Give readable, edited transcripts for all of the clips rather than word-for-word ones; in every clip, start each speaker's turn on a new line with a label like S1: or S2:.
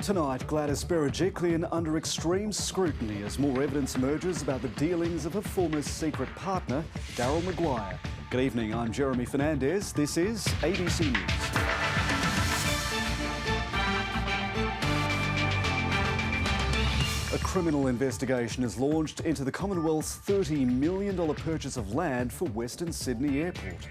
S1: Tonight, Gladys Berejiklian under extreme scrutiny as more evidence emerges about the dealings of her former secret partner, Daryl Maguire. Good evening, I'm Jeremy Fernandez. This is ABC News. A criminal investigation is launched into the Commonwealth's $30 million purchase of land for Western Sydney Airport.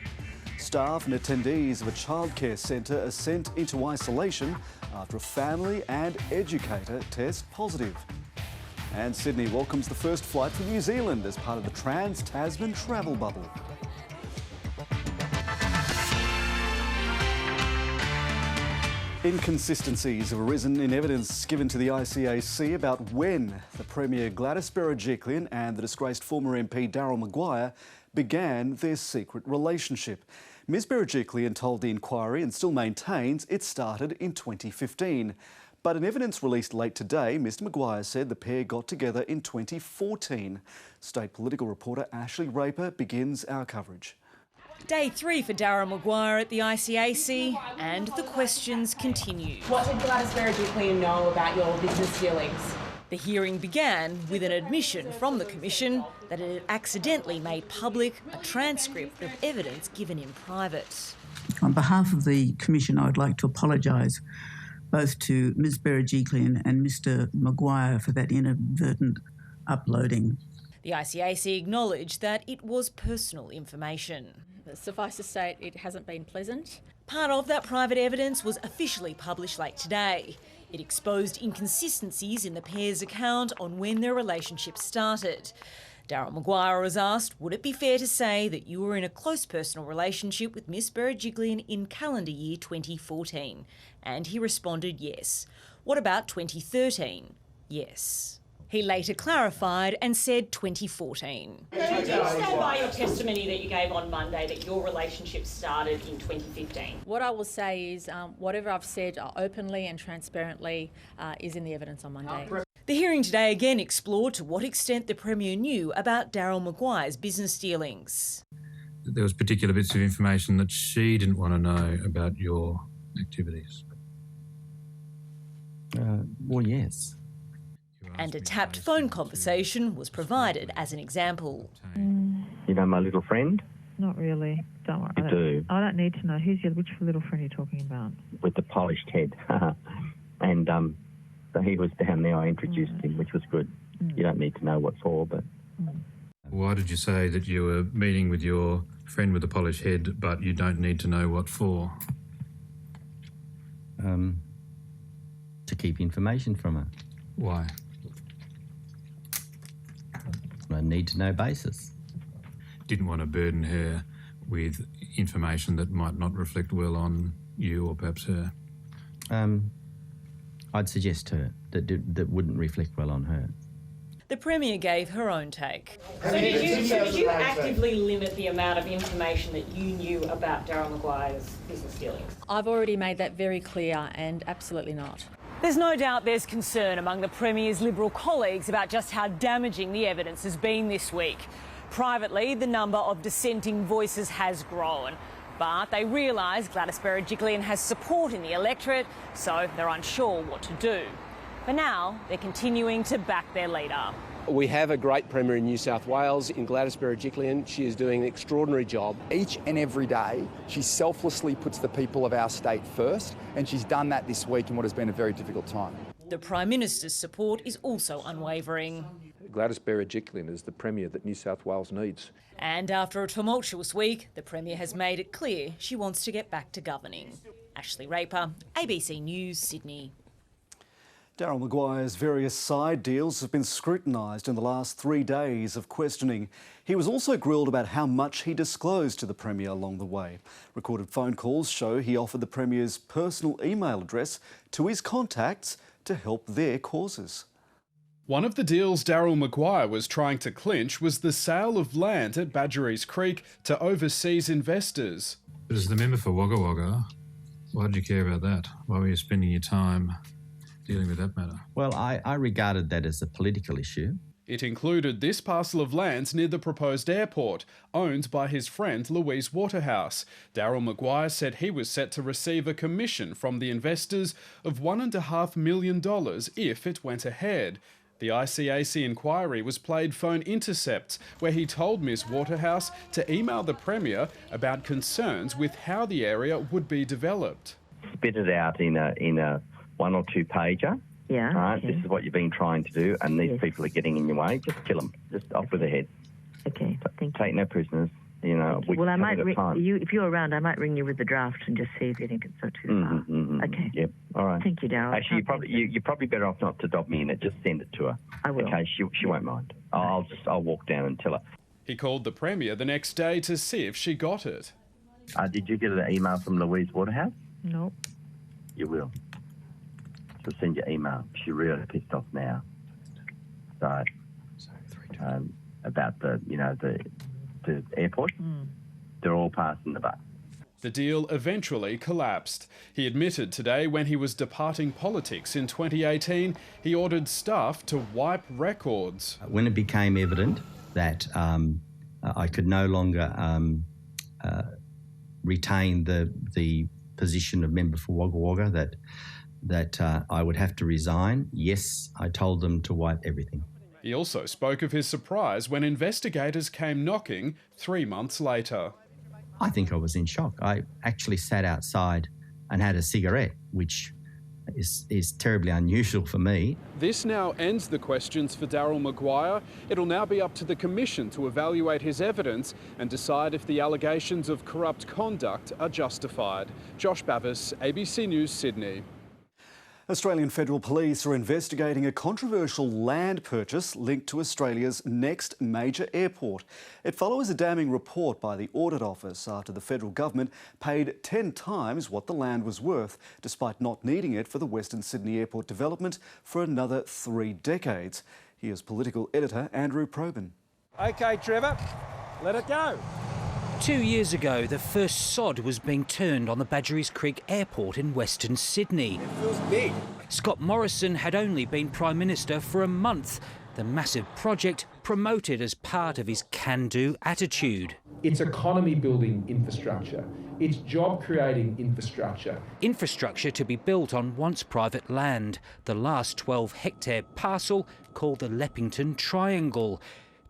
S1: Staff and attendees of a childcare centre are sent into isolation after a family and educator test positive. And Sydney welcomes the first flight from New Zealand as part of the Trans-Tasman travel bubble. Inconsistencies have arisen in evidence given to the ICAC about when the Premier Gladys Berejiklian and the disgraced former MP Daryl Maguire began their secret relationship. Ms Berejiklian told the inquiry and still maintains it started in 2015. But in evidence released late today, Mr Maguire said the pair got together in 2014. State political reporter Ashley Raper begins our coverage.
S2: Day 3 for Daryl Maguire at the ICAC, and the questions continue.
S3: What did Gladys Berejiklian know about your business dealings?
S2: The hearing began with an admission from the Commission that it had accidentally made public a transcript of evidence given in private.
S4: On behalf of the Commission, I would like to apologise both to Ms Berejiklian and Mr Maguire for that inadvertent uploading.
S2: The ICAC acknowledged that it was personal information.
S5: Suffice to state, it hasn't been pleasant.
S2: Part of that private evidence was officially published late today. It exposed inconsistencies in the pair's account on when their relationship started. Daryl Maguire was asked, would it be fair to say that you were in a close personal relationship with Miss Berejiklian in calendar year 2014? And he responded yes. What about 2013? Yes. He later clarified and said 2014.
S3: So do you stand by your testimony that you gave on Monday that your relationship started in 2015?
S5: What I will say is whatever I've said openly and transparently is in the evidence on Monday.
S2: The hearing today again explored to what extent the Premier knew about Daryl Maguire's business dealings.
S6: There was particular bits of information that she didn't want to know about your activities.
S7: Well, yes.
S2: And a tapped phone conversation was provided as an example.
S7: You know my little friend?
S8: Not really. Don't worry.
S7: You do?
S8: I don't need to know. Which little friend are you talking about?
S7: With the polished head. And so he was down there. I introduced him, which was good. You don't need to know what for, but...
S6: Why did you say that you were meeting with your friend with the polished head, but you don't need to know what for?
S7: To keep information from her.
S6: Why?
S7: On a need-to-know basis.
S6: Didn't want to burden her with information that might not reflect well on you or perhaps her.
S7: I'd suggest her that wouldn't reflect well on her.
S2: The Premier gave her own take.
S3: So did you actively limit the amount of information that you knew about Daryl Maguire's business dealings?
S5: I've already made that very clear, and absolutely not.
S2: There's no doubt there's concern among the Premier's Liberal colleagues about just how damaging the evidence has been this week. Privately, the number of dissenting voices has grown, but they realise Gladys Berejiklian has support in the electorate, so they're unsure what to do. For now, they're continuing to back their leader.
S9: We have a great Premier in New South Wales in Gladys Berejiklian. She is doing an extraordinary job.
S10: Each and every day, she selflessly puts the people of our state first, and she's done that this week in what has been a very difficult time.
S2: The Prime Minister's support is also unwavering.
S11: Gladys Berejiklian is the Premier that New South Wales needs.
S2: And after a tumultuous week, the Premier has made it clear she wants to get back to governing. Ashley Raper, ABC News, Sydney.
S1: Daryl Maguire's various side deals have been scrutinised in the last 3 days of questioning. He was also grilled about how much he disclosed to the Premier along the way. Recorded phone calls show he offered the Premier's personal email address to his contacts to help their causes.
S12: One of the deals Daryl Maguire was trying to clinch was the sale of land at Badgerys Creek to overseas investors.
S6: But as the member for Wagga Wagga, why did you care about that? Why were you spending your time dealing with that matter?
S7: Well, I regarded that as a political issue.
S12: It included this parcel of land near the proposed airport, owned by his friend Louise Waterhouse. Daryl Maguire said he was set to receive a commission from the investors of $1.5 million if it went ahead. The ICAC inquiry was played phone intercepts, where he told Ms Waterhouse to email the Premier about concerns with how the area would be developed.
S7: Spit it out in a 1 or 2 pager.
S8: Yeah.
S7: All right,
S8: okay.
S7: this is what you've been trying to do, and these people are getting in your way. Just kill them. Just off with their head.
S8: Okay, thank you.
S7: Take no prisoners. You know,
S8: Well, I might ring you if you're around. I might ring you with the draft and just see if you think it's not too far. Okay.
S7: Yep. All right.
S8: Thank you, Daryl.
S7: Actually, you're probably better off not to dob me in it. Just send it to her.
S8: I will.
S7: Okay. She won't mind. I'll walk down and tell her.
S12: He called the Premier the next day to see if she got it.
S7: Did you get an email from Louise Waterhouse?
S8: No.
S7: You will. She'll send you an email. She's really pissed off now. So, about the airport. They're all passing the buck.
S12: The deal eventually collapsed. He admitted today when he was departing politics in 2018, he ordered staff to wipe records.
S13: When it became evident that I could no longer retain the position of member for Wagga Wagga, that I would have to resign, yes, I told them to wipe everything.
S12: He also spoke of his surprise when investigators came knocking 3 months later.
S13: I think I was in shock. I actually sat outside and had a cigarette, which is terribly unusual for me.
S12: This now ends the questions for Daryl Maguire. It'll now be up to the Commission to evaluate his evidence and decide if the allegations of corrupt conduct are justified. Josh Bavis, ABC News, Sydney.
S1: Australian Federal Police are investigating a controversial land purchase linked to Australia's next major airport. It follows a damning report by the Audit Office after the federal government paid 10 times what the land was worth, despite not needing it for the Western Sydney Airport development for another 3 decades. Here's political editor Andrew Probyn.
S14: OK, Trevor, let it go.
S15: 2 years ago, the first sod was being turned on the Badgerys Creek Airport in Western Sydney.
S14: It feels big.
S15: Scott Morrison had only been Prime Minister for a month. The massive project promoted as part of his can-do attitude.
S11: It's economy-building infrastructure. It's job-creating infrastructure.
S15: Infrastructure to be built on once private land, the last 12-hectare parcel called the Leppington Triangle.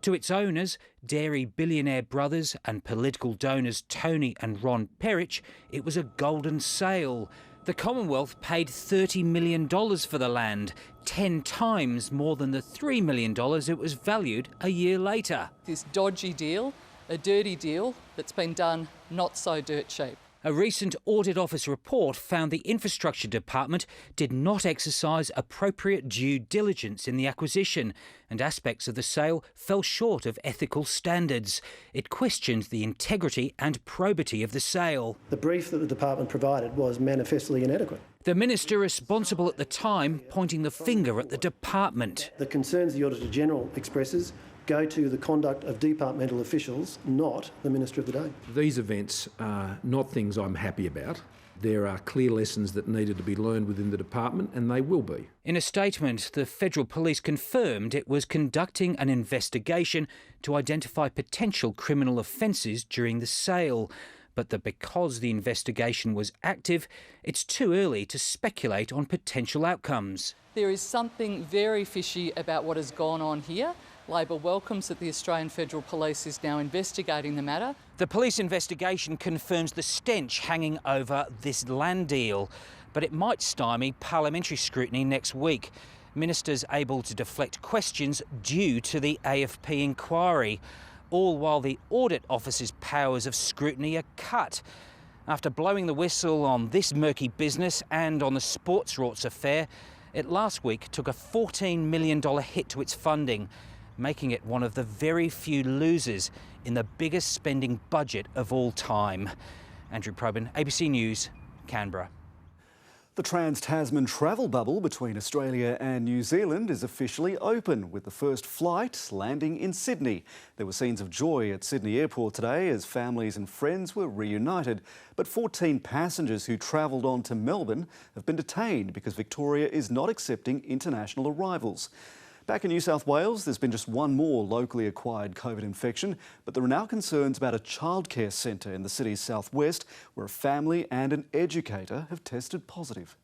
S15: To its owners, dairy billionaire brothers and political donors Tony and Ron Perrich, it was a golden sale. The Commonwealth paid $30 million for the land, 10 times more than the $3 million it was valued a year later.
S16: This dodgy deal, a dirty deal that's been done not so dirt cheap.
S15: A recent Audit Office report found the Infrastructure Department did not exercise appropriate due diligence in the acquisition, and aspects of the sale fell short of ethical standards. It questioned the integrity and probity of the sale.
S17: The brief that the department provided was manifestly inadequate.
S15: The minister responsible at the time pointing the finger at the department.
S17: The concerns the Auditor-General expresses go to the conduct of departmental officials, not the Minister of the Day.
S11: These events are not things I'm happy about. There are clear lessons that needed to be learned within the department, and they will be.
S15: In a statement, the Federal Police confirmed it was conducting an investigation to identify potential criminal offences during the sale, but that because the investigation was active, it's too early to speculate on potential outcomes.
S16: There is something very fishy about what has gone on here. Labor welcomes that the Australian Federal Police is now investigating the matter.
S15: The police investigation confirms the stench hanging over this land deal, but it might stymie parliamentary scrutiny next week. Ministers able to deflect questions due to the AFP inquiry, all while the Audit Office's powers of scrutiny are cut. After blowing the whistle on this murky business and on the sports rorts affair, it last week took a $14 million hit to its funding, making it one of the very few losers in the biggest spending budget of all time. Andrew Probyn, ABC News, Canberra.
S1: The Trans-Tasman travel bubble between Australia and New Zealand is officially open, with the first flight landing in Sydney. There were scenes of joy at Sydney Airport today as families and friends were reunited. But 14 passengers who travelled on to Melbourne have been detained because Victoria is not accepting international arrivals. Back in New South Wales, there's been just one more locally acquired COVID infection, but there are now concerns about a childcare centre in the city's southwest where a family and an educator have tested positive.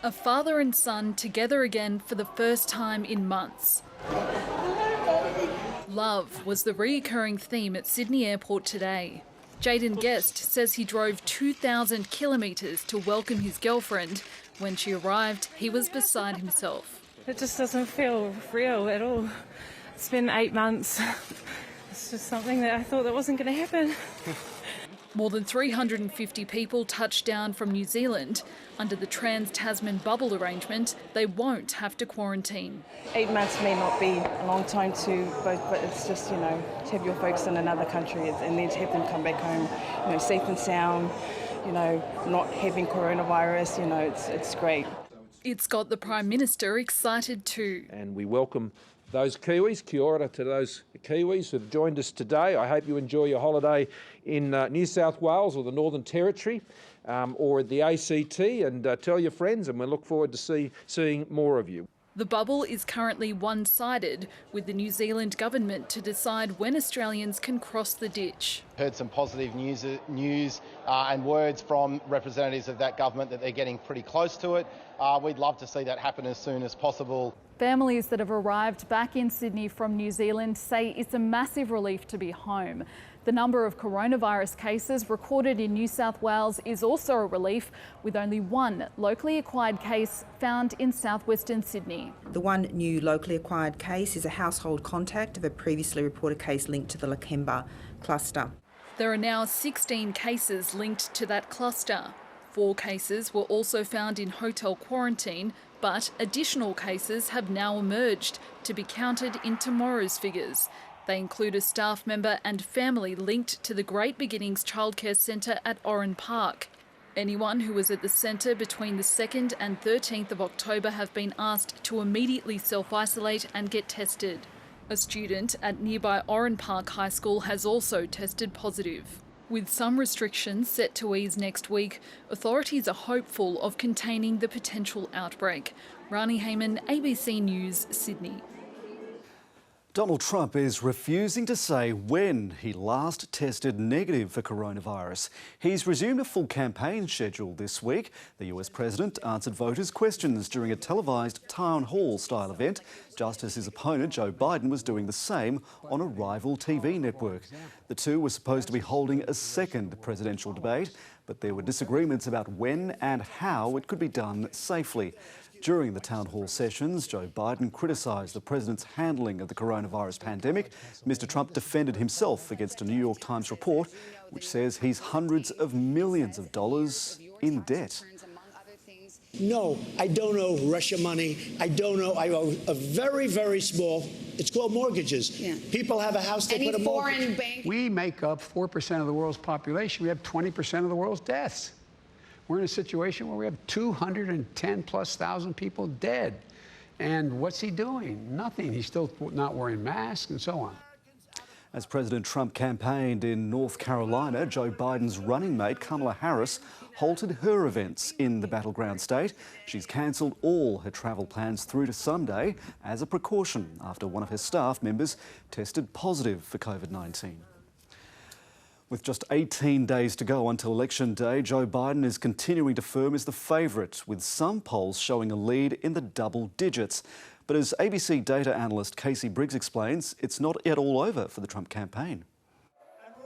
S18: A father and son together again for the first time in months. Love was the recurring theme at Sydney Airport today. Jaden Guest says he drove 2,000 kilometres to welcome his girlfriend. When she arrived, he was beside himself.
S19: It just doesn't feel real at all. It's been 8 months. It's just something that I thought that wasn't going to happen.
S18: More than 350 people touched down from New Zealand. Under the Trans-Tasman bubble arrangement, they won't have to quarantine.
S20: 8 months may not be a long time to both, but it's just, to have your folks in another country and then to have them come back home, safe and sound, not having coronavirus, it's great.
S18: It's got the Prime Minister excited too.
S14: And we welcome those Kiwis, kia ora to those Kiwis who have joined us today. I hope you enjoy your holiday in New South Wales or the Northern Territory or the ACT, and tell your friends, and we look forward to seeing more of you.
S18: The bubble is currently one-sided, with the New Zealand government to decide when Australians can cross the ditch.
S21: Heard some positive news and words from representatives of that government that they're getting pretty close to it. We'd love to see that happen as soon as possible.
S18: Families that have arrived back in Sydney from New Zealand say it's a massive relief to be home. The number of coronavirus cases recorded in New South Wales is also a relief, with only one locally acquired case found in southwestern Sydney.
S22: The one new locally acquired case is a household contact of a previously reported case linked to the Lakemba cluster.
S18: There are now 16 cases linked to that cluster. 4 cases were also found in hotel quarantine, but additional cases have now emerged to be counted in tomorrow's figures. They include a staff member and family linked to the Great Beginnings Childcare Centre at Oran Park. Anyone who was at the centre between the 2nd and 13th of October have been asked to immediately self-isolate and get tested. A student at nearby Oran Park High School has also tested positive. With some restrictions set to ease next week, authorities are hopeful of containing the potential outbreak. Rani Hayman, ABC News, Sydney.
S1: Donald Trump is refusing to say when he last tested negative for coronavirus. He's resumed a full campaign schedule this week. The US president answered voters' questions during a televised town hall-style event, just as his opponent, Joe Biden, was doing the same on a rival TV network. The two were supposed to be holding a second presidential debate, but there were disagreements about when and how it could be done safely. During the town hall sessions, Joe Biden criticised the president's handling of the coronavirus pandemic. Mr. Trump defended himself against a New York Times report which says he's hundreds of millions of dollars in debt.
S23: No, I don't owe Russia money. I don't owe. I owe a very, very small. It's called mortgages. Yeah. People have a house, they put a mortgage.
S24: We make up 4% of the world's population. We have 20% of the world's deaths. We're in a situation where we have 210,000+ people dead. And what's he doing? Nothing. He's still not wearing masks and so on.
S1: As President Trump campaigned in North Carolina, Joe Biden's running mate, Kamala Harris, halted her events in the battleground state. She's cancelled all her travel plans through to Sunday as a precaution after one of her staff members tested positive for COVID-19. With just 18 days to go until Election Day, Joe Biden is continuing to firm as the favourite, with some polls showing a lead in the double digits. But as ABC data analyst Casey Briggs explains, it's not yet all over for the Trump campaign.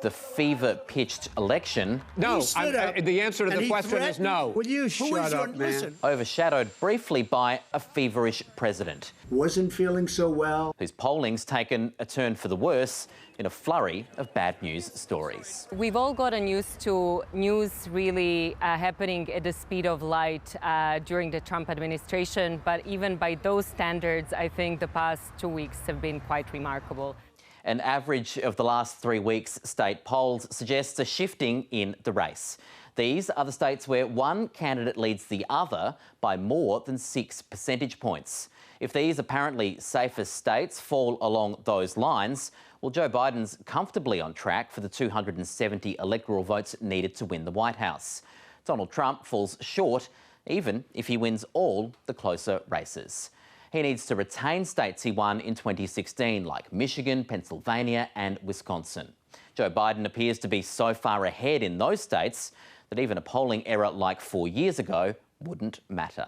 S25: The fever-pitched election...
S26: No, the answer to the question is no.
S23: Will you shut up, man? Listen.
S25: Overshadowed briefly by a feverish president.
S23: Wasn't feeling so well.
S25: Whose polling's taken a turn for the worse in a flurry of bad news stories.
S27: We've all gotten used to news really happening at the speed of light during the Trump administration, but even by those standards, I think the past 2 weeks have been quite remarkable.
S25: An average of the last 3 weeks' state polls suggests a shifting in the race. These are the states where one candidate leads the other by more than 6 percentage points. If these apparently safest states fall along those lines, well, Joe Biden's comfortably on track for the 270 electoral votes needed to win the White House. Donald Trump falls short, even if he wins all the closer races. He needs to retain states he won in 2016, like Michigan, Pennsylvania and Wisconsin. Joe Biden appears to be so far ahead in those states that even a polling error like 4 years ago wouldn't matter.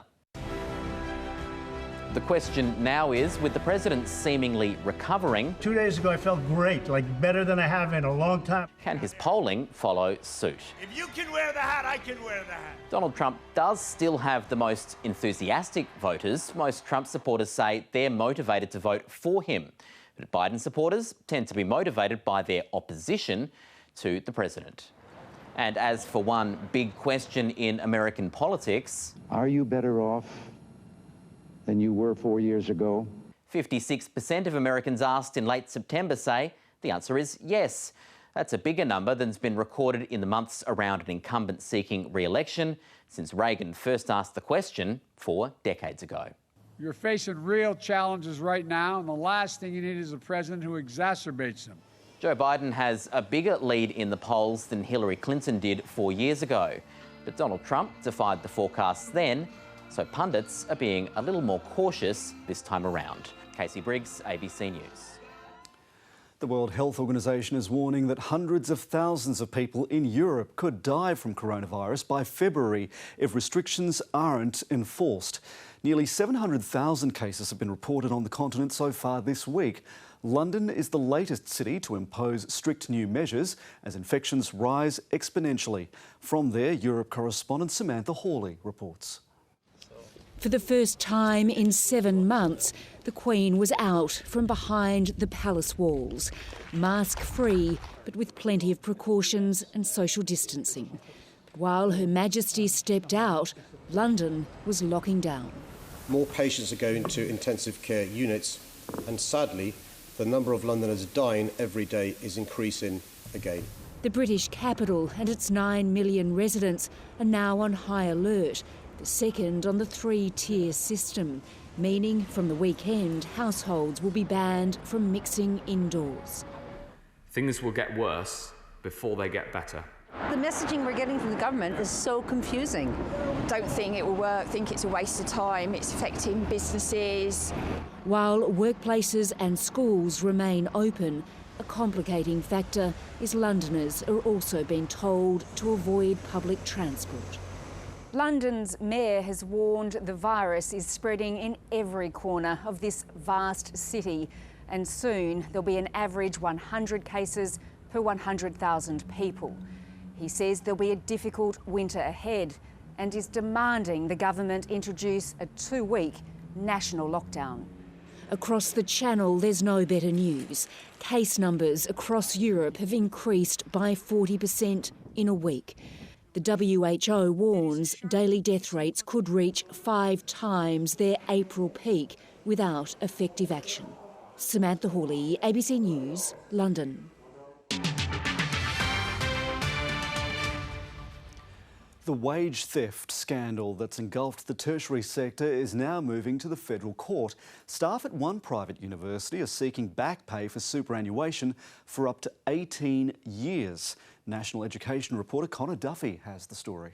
S25: The question now is, with the president seemingly recovering...
S23: 2 days ago I felt great, like better than I have in a long time.
S25: Can his polling follow suit?
S23: If you can wear the hat, I can wear the hat.
S25: Donald Trump does still have the most enthusiastic voters. Most Trump supporters say they're motivated to vote for him. But Biden supporters tend to be motivated by their opposition to the president. And as for one big question in American politics...
S2: Are you better off than you were 4 years ago?
S25: 56% of Americans asked in late September say the answer is yes. That's a bigger number than's been recorded in the months around an incumbent seeking re-election since Reagan first asked the question 4 decades ago.
S24: You're facing real challenges right now, and the last thing you need is a president who exacerbates them.
S25: Joe Biden has a bigger lead in the polls than Hillary Clinton did 4 years ago. But Donald Trump defied the forecasts then, so pundits are being a little more cautious this time around. Casey Briggs, ABC News.
S1: The World Health Organization is warning that hundreds of thousands of people in Europe could die from coronavirus by February if restrictions aren't enforced. Nearly 700,000 cases have been reported on the continent so far this week. London is the latest city to impose strict new measures as infections rise exponentially. From there, Europe correspondent Samantha Hawley reports.
S3: For the first time in 7 months, the Queen was out from behind the palace walls, mask-free, but with plenty of precautions and social distancing. While Her Majesty stepped out, London was locking down.
S4: More patients are going to intensive care units, and sadly, the number of Londoners dying every day is increasing again.
S3: The British capital and its 9 million residents are now on high alert, the second on the 3-tier system, meaning from the weekend households will be banned from mixing indoors.
S5: Things will get worse before they get better.
S6: The messaging we're getting from the government is so confusing. Don't think it will work, think it's a waste of time, it's affecting businesses.
S3: While workplaces and schools remain open, a complicating factor is Londoners are also being told to avoid public transport.
S9: London's mayor has warned the virus is spreading in every corner of this vast city, and soon there'll be an average 100 cases per 100,000 people. He says there'll be a difficult winter ahead and is demanding the government introduce a 2-week national lockdown.
S3: Across the Channel, there's no better news. Case numbers across Europe have increased by 40% in a week. The WHO warns daily death rates could reach 5 times their April peak without effective action. Samantha Hawley, ABC News, London.
S1: The wage theft scandal that's engulfed the tertiary sector is now moving to the federal court. Staff at one private university are seeking back pay for superannuation for up to 18 years. National Education reporter Connor Duffy has the story.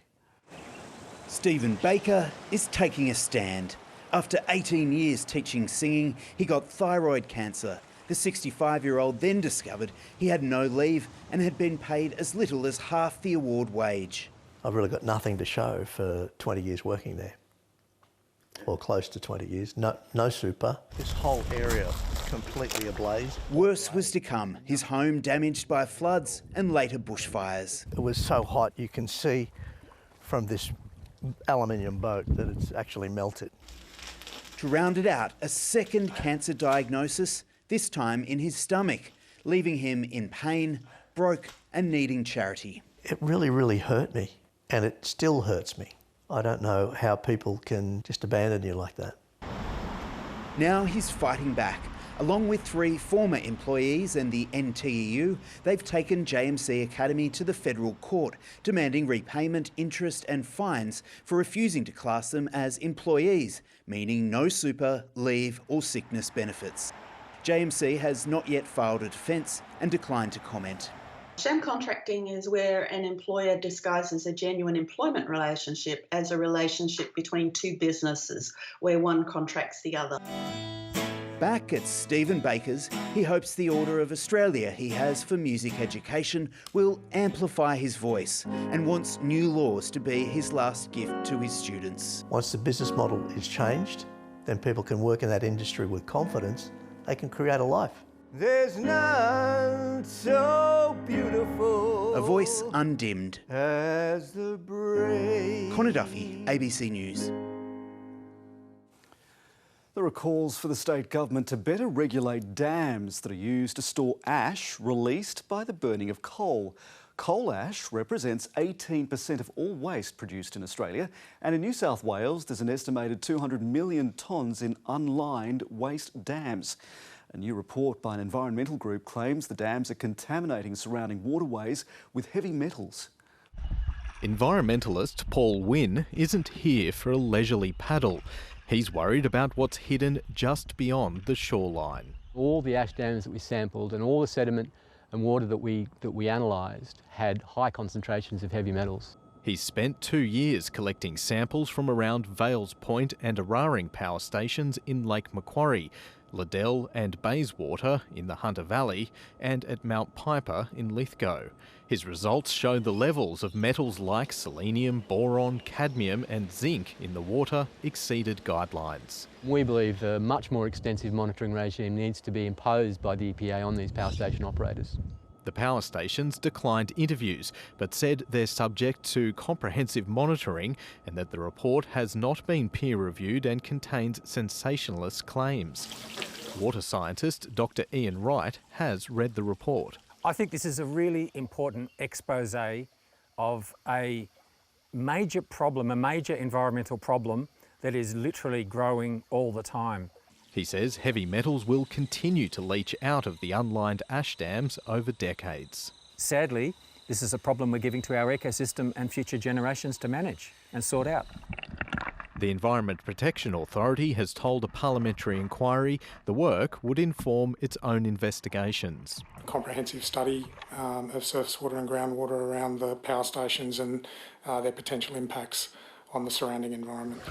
S10: Stephen Baker is taking a stand. After 18 years teaching singing, he got thyroid cancer. The 65-year-old then discovered he had no leave and had been paid as little as half the award wage.
S28: I've really got nothing to show for 20 years working there, or close to 20 years. No super. This whole area completely ablaze.
S10: Worse was to come, his home damaged by floods and later bushfires.
S28: It was so hot you can see from this aluminium boat that it's actually melted.
S10: To round it out, a second cancer diagnosis, this time in his stomach, leaving him in pain, broke and needing charity.
S28: It really, really hurt me, and it still hurts me. I don't know how people can just abandon you like that.
S10: Now he's fighting back. Along with 3 former employees and the NTEU, they've taken JMC Academy to the federal court, demanding repayment, interest and fines for refusing to class them as employees, meaning no super, leave or sickness benefits. JMC has not yet filed a defence and declined to comment.
S7: Sham contracting is where an employer disguises a genuine employment relationship as a relationship between two businesses where one contracts the other.
S10: Back at Stephen Baker's, he hopes the Order of Australia he has for music education will amplify his voice and wants new laws to be his last gift to his students.
S28: Once the business model is changed, then people can work in that industry with confidence. They can create a life.
S8: There's none so beautiful.
S10: A voice undimmed.
S8: As the brave.
S10: Connor Duffy, ABC News.
S1: There are calls for the state government to better regulate dams that are used to store ash released by the burning of coal. Coal ash represents 18% of all waste produced in Australia, and in New South Wales there's an estimated 200 million tonnes in unlined waste dams. A new report by an environmental group claims the dams are contaminating surrounding waterways with heavy metals.
S11: Environmentalist Paul Wynne isn't here for a leisurely paddle. He's worried about what's hidden just beyond the shoreline.
S12: All the ash dams that we sampled and all the sediment and water that we analysed had high concentrations of heavy metals.
S11: He's spent 2 years collecting samples from around Vales Point and Araring power stations in Lake Macquarie, Liddell and Bayswater in the Hunter Valley, and at Mount Piper in Lithgow. His results show the levels of metals like selenium, boron, cadmium and zinc in the water exceeded guidelines.
S12: We believe a much more extensive monitoring regime needs to be imposed by the EPA on these power station operators.
S11: The power stations declined interviews, but said they're subject to comprehensive monitoring and that the report has not been peer-reviewed and contains sensationalist claims. Water scientist Dr. Ian Wright has read the report.
S13: I think this is a really important expose of a major problem, a major environmental problem that is literally growing all the time.
S11: He says heavy metals will continue to leach out of the unlined ash dams over decades.
S13: Sadly, this is a problem we're giving to our ecosystem and future generations to manage and sort out.
S11: The Environment Protection Authority has told a parliamentary inquiry the work would inform its own investigations.
S15: A comprehensive study of surface water and groundwater around the power stations and their potential impacts on the surrounding environment.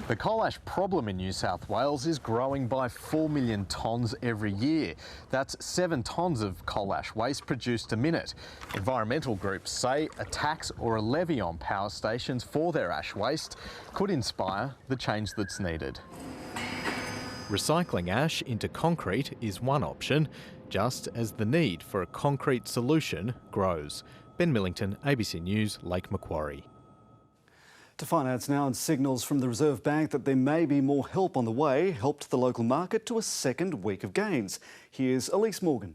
S11: The coal ash problem in New South Wales is growing by 4 million tonnes every year. That's 7 tonnes of coal ash waste produced a minute. Environmental groups say a tax or a levy on power stations for their ash waste could inspire the change that's needed. Recycling ash into concrete is one option, just as the need for a concrete solution grows. Ben Millington, ABC News, Lake Macquarie.
S1: To finance now, and signals from the Reserve Bank that there may be more help on the way helped the local market to a second week of gains. Here's Elise Morgan.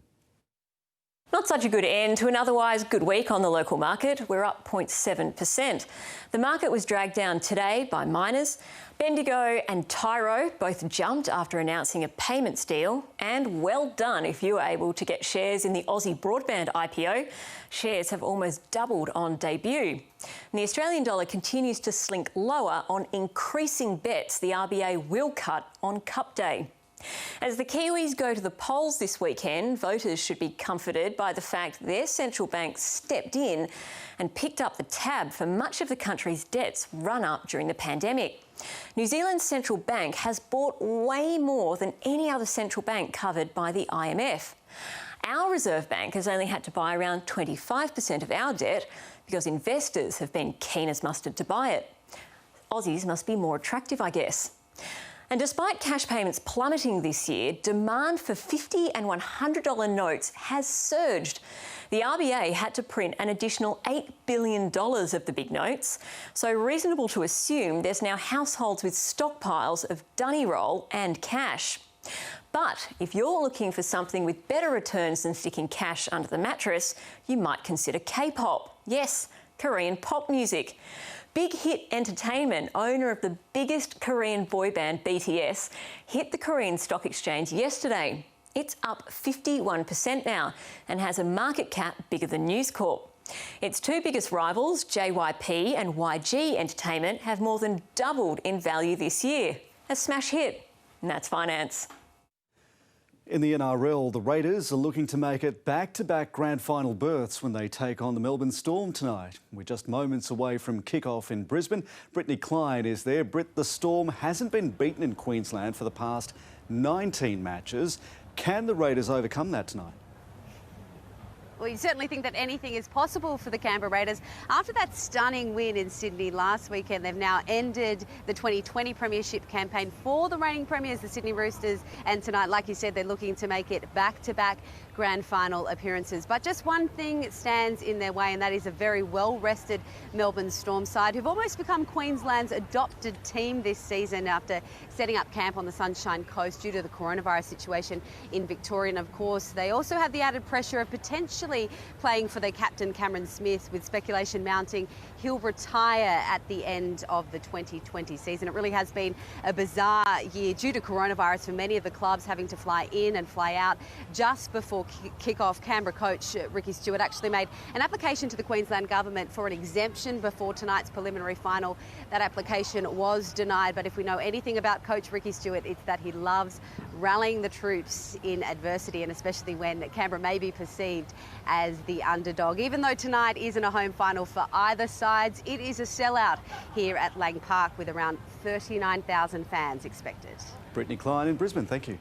S16: Not such a good end to an otherwise good week on the local market. We're up 0.7%. The market was dragged down today by miners. Bendigo and Tyro both jumped after announcing a payments deal. And well done if you were able to get shares in the Aussie Broadband IPO. Shares have almost doubled on debut. And the Australian dollar continues to slink lower on increasing bets the RBA will cut on Cup Day. As the Kiwis go to the polls this weekend, voters should be comforted by the fact their central bank stepped in and picked up the tab for much of the country's debts run up during the pandemic. New Zealand's central bank has bought way more than any other central bank covered by the IMF. Our Reserve Bank has only had to buy around 25% of our debt because investors have been keen as mustard to buy it. Aussies must be more attractive, I guess. And despite cash payments plummeting this year, demand for $50 and $100 notes has surged. The RBA had to print an additional $8 billion of the big notes, so reasonable to assume there's now households with stockpiles of dunny roll and cash. But if you're looking for something with better returns than sticking cash under the mattress, you might consider K-pop. Yes, Korean pop music. Big Hit Entertainment, owner of the biggest Korean boy band BTS, hit the Korean Stock Exchange yesterday. It's up 51% now and has a market cap bigger than News Corp. Its two biggest rivals, JYP and YG Entertainment, have more than doubled in value this year. A smash hit, and that's finance.
S1: In the NRL, the Raiders are looking to make it back-to-back grand final berths when they take on the Melbourne Storm tonight. We're just moments away from kick-off in Brisbane. Brittany Klein is there. Britt, the Storm hasn't been beaten in Queensland for the past 19 matches. Can the Raiders overcome that tonight?
S14: Well, you certainly think that anything is possible for the Canberra Raiders. After that stunning win in Sydney last weekend, they've now ended the 2020 Premiership campaign for the reigning premiers, the Sydney Roosters. And tonight, like you said, they're looking to make it back-to-back grand final appearances. But just one thing stands in their way, and that is a very well-rested Melbourne Storm side who've almost become Queensland's adopted team this season after setting up camp on the Sunshine Coast due to the coronavirus situation in Victoria. And of course, they also have the added pressure of potentially playing for their captain Cameron Smith, with speculation mounting he'll retire at the end of the 2020 season. It really has been a bizarre year due to coronavirus for many of the clubs having to fly in and fly out just before kick-off. Canberra coach Ricky Stuart actually made an application to the Queensland government for an exemption before tonight's preliminary final. That application was denied, but if we know anything about coach Ricky Stuart, it's that he loves rallying the troops in adversity, and especially when Canberra may be perceived as the underdog. Even though tonight isn't a home final for either sides, it is a sellout here at Lang Park with around 39,000 fans expected.
S1: Brittany Klein in Brisbane, thank you.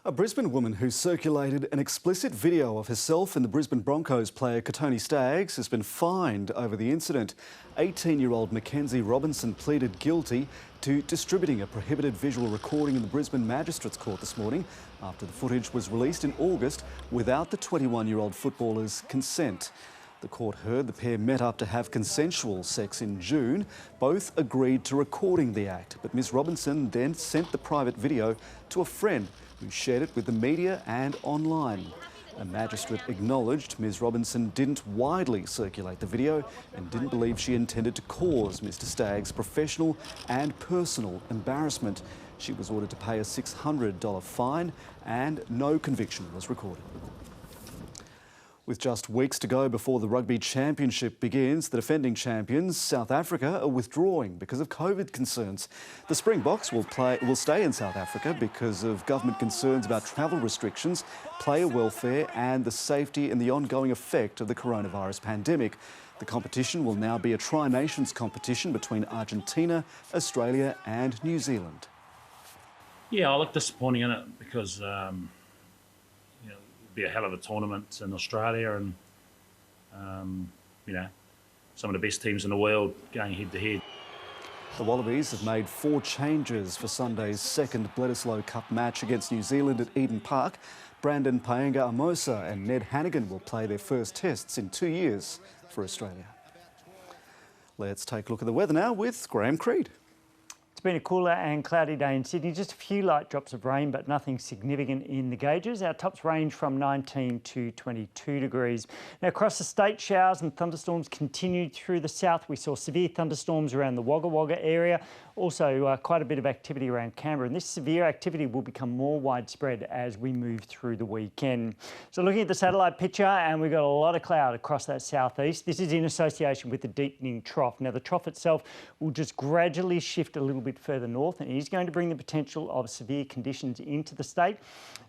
S1: A Brisbane woman who circulated an explicit video of herself and the Brisbane Broncos player Tony Staggs has been fined over the incident. 18-year-old Mackenzie Robinson pleaded guilty to distributing a prohibited visual recording in the Brisbane Magistrates Court this morning after the footage was released in August without the 21-year-old footballer's consent. The court heard the pair met up to have consensual sex in June. Both agreed to recording the act, but Ms Robinson then sent the private video to a friend who shared it with the media and online. A magistrate acknowledged Ms Robinson didn't widely circulate the video and didn't believe she intended to cause Mr Staggs professional and personal embarrassment. She was ordered to pay a $600 fine and no conviction was recorded. With just weeks to go before the Rugby Championship begins, the defending champions, South Africa, are withdrawing because of COVID concerns. The Springboks will stay in South Africa because of government concerns about travel restrictions, player welfare and the safety and the ongoing effect of the coronavirus pandemic. The competition will now be a Tri-Nations competition between Argentina, Australia and New Zealand.
S17: Yeah, I look disappointing in it because be a hell of a tournament in Australia, and some of the best teams in the world going head to head.
S1: The Wallabies have made 4 changes for Sunday's second Bledisloe Cup match against New Zealand at Eden Park. Brandon Paenga-Amosa and Ned Hannigan will play their first tests in 2 years for Australia. Let's take a look at the weather now with Graham Creed.
S18: It's been a cooler and cloudy day in Sydney, just a few light drops of rain, but nothing significant in the gauges. Our tops range from 19 to 22 degrees. Now, across the state, showers and thunderstorms continued through the south. We saw severe thunderstorms around the Wagga Wagga area, also quite a bit of activity around Canberra, and this severe activity will become more widespread as we move through the weekend. So looking at the satellite picture, and we've got a lot of cloud across that southeast. This is in association with the deepening trough. Now, the trough itself will just gradually shift a little bit further north, and it is going to bring the potential of severe conditions into the state.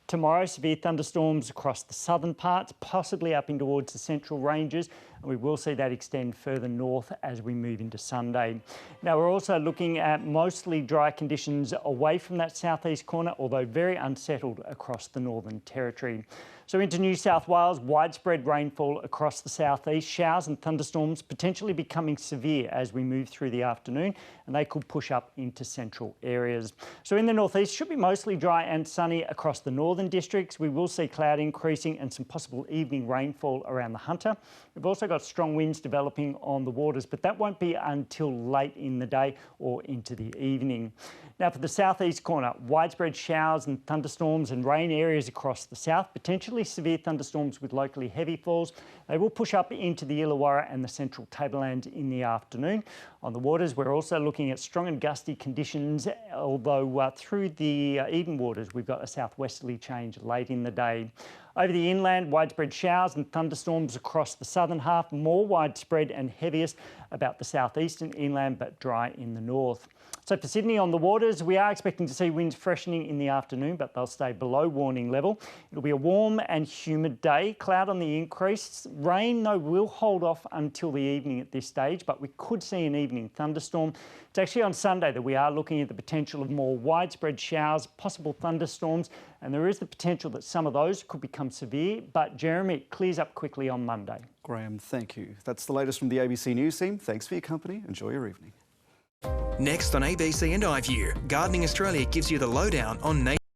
S18: Tomorrow, severe thunderstorms across the southern parts, possibly up in towards the central ranges, and we will see that extend further north as we move into Sunday. Now, we're also looking at mostly dry conditions away from that southeast corner, although very unsettled across the Northern Territory. So into New South Wales, widespread rainfall across the southeast, showers and thunderstorms potentially becoming severe as we move through the afternoon, and they could push up into central areas. So in the northeast, should be mostly dry and sunny across the northern districts. We will see cloud increasing and some possible evening rainfall around the Hunter. We've also got strong winds developing on the waters, but that won't be until late in the day or into the evening. Now, for the southeast corner, widespread showers and thunderstorms and rain areas across the south, potentially severe thunderstorms with locally heavy falls. They will push up into the Illawarra and the central tablelands in the afternoon. On the waters, we're also looking at strong and gusty conditions, although through the Eden waters, we've got a southwesterly change late in the day. Over the inland, widespread showers and thunderstorms across the southern half, more widespread and heaviest about the southeastern inland, but dry in the north. So for Sydney on the waters, we are expecting to see winds freshening in the afternoon, but they'll stay below warning level. It'll be a warm and humid day. Cloud on the increase. Rain, though, will hold off until the evening at this stage, but we could see an evening thunderstorm. It's actually on Sunday that we are looking at the potential of more widespread showers, possible thunderstorms, and there is the potential that some of those could become severe. But Jeremy, it clears up quickly on Monday.
S1: Graham, thank you. That's the latest from the ABC News team. Thanks for your company. Enjoy your evening.
S2: Next on ABC and iView, Gardening Australia gives you the lowdown on nature.